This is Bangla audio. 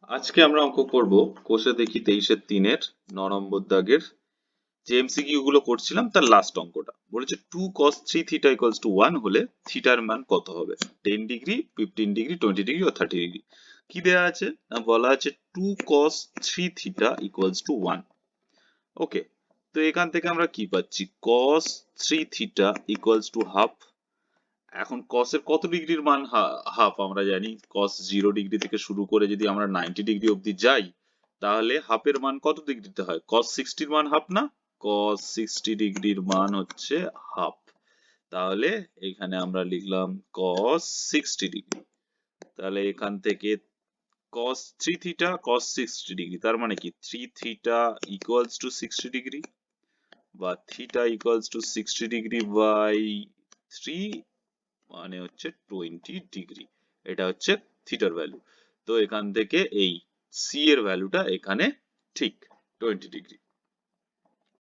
আজকে আমরা অঙ্ক করব কোষে দেখি 23-এর 9 নম্বর দাগের যে এমসিকিউ গুলো করছিলাম তার লাস্ট অঙ্কটা বলেছে 2 cos 3 থিটা ইকুয়ালস টু 1 হলে থিটার মান কত হবে? 10 ডিগ্রি, 15 ডিগ্রি, 20 ডিগ্রি ও 30 ডিগ্রি। কি দেয়া আছে না, বলা আছে 2 cos 3 থিটা ইকুয়ালস টু 1। ওকে, তো এখান থেকে আমরা কি পাচ্ছি? cos 3 theta equals to half. এখন cos এর কত ডিগ্রির মান হাফ? আমরা জানি cos 0 ডিগ্রি থেকে শুরু করে যদি আমরা 90 ডিগ্রি অবধি যাই তাহলে হাফের মান কত ডিগ্রিতে হয়? cos 60 এর মান হাফ না? cos 60 ডিগ্রির মান হচ্ছে হাফ। তাহলে এখানে আমরা লিখলাম cos 60 ডিগ্রি। তাহলে এখান থেকে cos 3 থিটা cos 60 ডিগ্রি, তার মানে কি 3 থিটা ইকুয়ালস টু 60 ডিগ্রি বা theta equals to 60 degree by 3 মানে হচ্ছে 20 ডিগ্রি। এটা হচ্ছে থিটার ভ্যালু। তো এখান থেকে এই সি এর ভ্যালুটা এখানে ঠিক 20 ডিগ্রি।